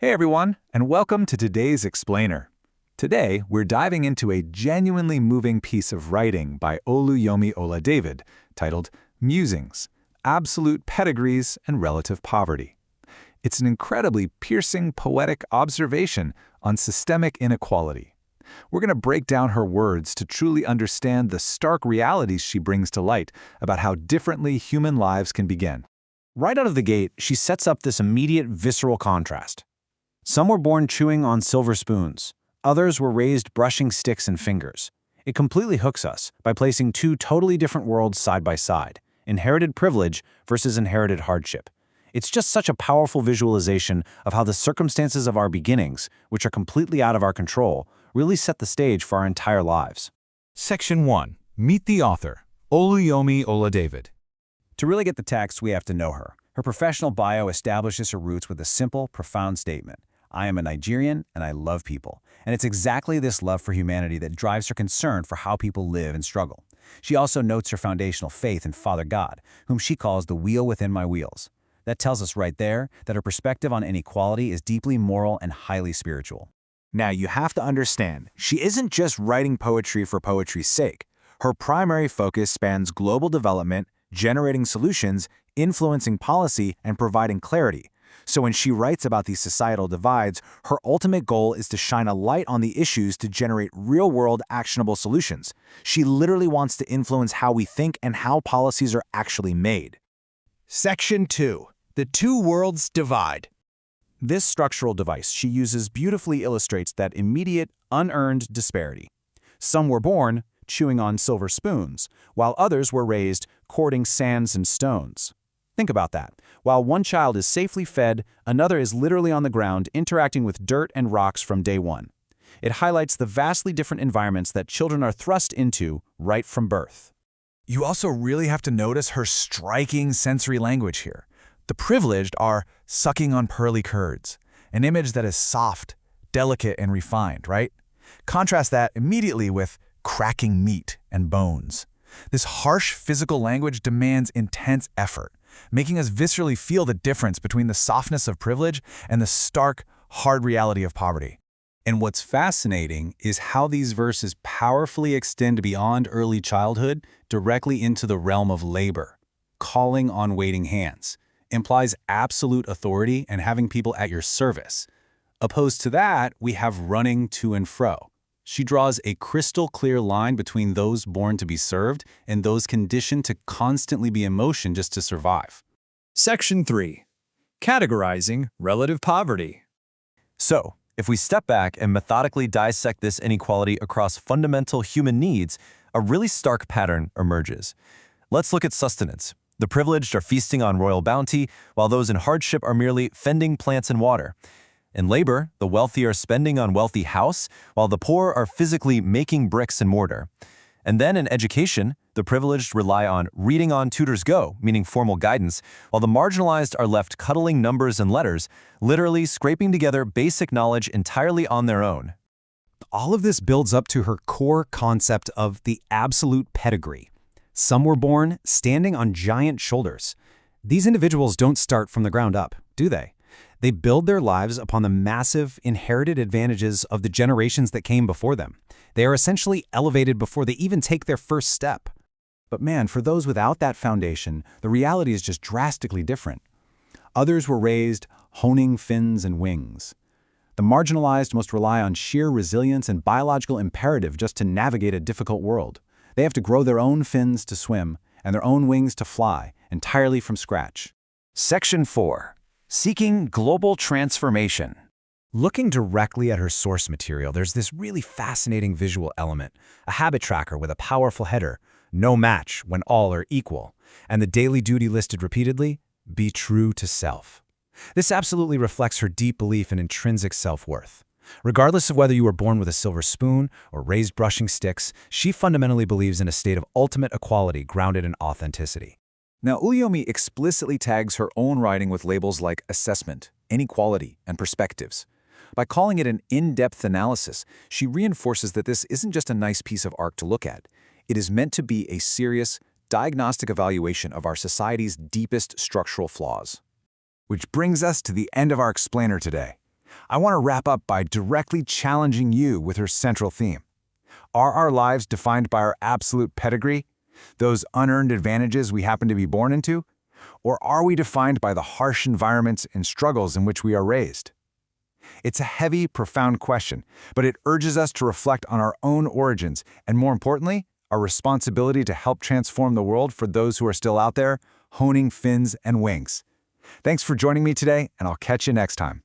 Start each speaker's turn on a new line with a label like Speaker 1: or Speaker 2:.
Speaker 1: Hey everyone, and welcome to today's Explainer. Today, we're diving into a genuinely moving piece of writing by Oluyomi Oladevid titled Musings, Absolute Pedigrees and Relative Poverty. It's an incredibly piercing poetic observation on systemic inequality. We're going to break down her words to truly understand the stark realities she brings to light about how differently human lives can begin.
Speaker 2: Right out of the gate, she sets up this immediate visceral contrast. Some were born chewing on silver spoons. Others were raised brushing sticks and fingers. It completely hooks us by placing two totally different worlds side by side, inherited privilege versus inherited hardship. It's just such a powerful visualization of how the circumstances of our beginnings, which are completely out of our control, really set the stage for our entire lives.
Speaker 1: Section 1. Meet the author, Oluyomi Oladevid.
Speaker 2: To really get the text, we have to know her. Her professional bio establishes her roots with a simple, profound statement. I am a Nigerian, and I love people. And it's exactly this love for humanity that drives her concern for how people live and struggle. She also notes her foundational faith in Father God, whom she calls the wheel within my wheels. That tells us right there that her perspective on inequality is deeply moral and highly spiritual.
Speaker 3: Now, you have to understand, she isn't just writing poetry for poetry's sake. Her primary focus spans global development, generating solutions, influencing policy, and providing clarity. So when she writes about these societal divides, her ultimate goal is to shine a light on the issues to generate real-world actionable solutions. She literally wants to influence how we think and how policies are actually made.
Speaker 4: Section 2. The Two Worlds Divide.
Speaker 2: This structural device she uses beautifully illustrates that immediate, unearned disparity. Some were born chewing on silver spoons, while others were raised courting sands and stones. Think about that. While one child is safely fed, another is literally on the ground interacting with dirt and rocks from day one. It highlights the vastly different environments that children are thrust into right from birth.
Speaker 1: You also really have to notice her striking sensory language here. The privileged are sucking on pearly curds, an image that is soft, delicate, and refined, right? Contrast that immediately with cracking meat and bones. This harsh physical language demands intense effort, making us viscerally feel the difference between the softness of privilege and the stark, hard reality of poverty. And what's fascinating is how these verses powerfully extend beyond early childhood directly into the realm of labor. Calling on waiting hands implies absolute authority and having people at your service. Opposed to that, we have running to and fro. She draws a crystal-clear line between those born to be served and those conditioned to constantly be in motion just to survive.
Speaker 4: Section 3. Categorizing Relative Poverty.
Speaker 5: So, if we step back and methodically dissect this inequality across fundamental human needs, a really stark pattern emerges. Let's look at sustenance. The privileged are feasting on royal bounty, while those in hardship are merely fending plants and water. In labor, the wealthy are spending on wealthy house, while the poor are physically making bricks and mortar. And then in education, the privileged rely on reading on tutors go, meaning formal guidance, while the marginalized are left cuddling numbers and letters, literally scraping together basic knowledge entirely on their own.
Speaker 2: All of this builds up to her core concept of the absolute pedigree. Some were born standing on giant shoulders. These individuals don't start from the ground up, do they? They build their lives upon the massive, inherited advantages of the generations that came before them. They are essentially elevated before they even take their first step. But man, for those without that foundation, the reality is just drastically different. Others were raised honing fins and wings. The marginalized must rely on sheer resilience and biological imperative just to navigate a difficult world. They have to grow their own fins to swim and their own wings to fly, entirely from scratch.
Speaker 5: Section 4. Seeking global transformation.
Speaker 2: Looking directly at her source material, there's this really fascinating visual element, a habit tracker with a powerful header, no match when all are equal, and the daily duty listed repeatedly, be true to self. This absolutely reflects her deep belief in intrinsic self-worth. Regardless of whether you were born with a silver spoon or raised brushing sticks, she fundamentally believes in a state of ultimate equality grounded in authenticity.
Speaker 1: Now, Oluyomi explicitly tags her own writing with labels like assessment, inequality, and perspectives. By calling it an in-depth analysis, she reinforces that this isn't just a nice piece of art to look at. It is meant to be a serious, diagnostic evaluation of our society's deepest structural flaws. Which brings us to the end of our explainer today.
Speaker 3: I want to wrap up by directly challenging you with her central theme. Are our lives defined by our absolute pedigree, those unearned advantages we happen to be born into? Or are we defined by the harsh environments and struggles in which we are raised? It's a heavy, profound question, but it urges us to reflect on our own origins and, more importantly, our responsibility to help transform the world for those who are still out there, honing fins and wings. Thanks for joining me today, and I'll catch you next time.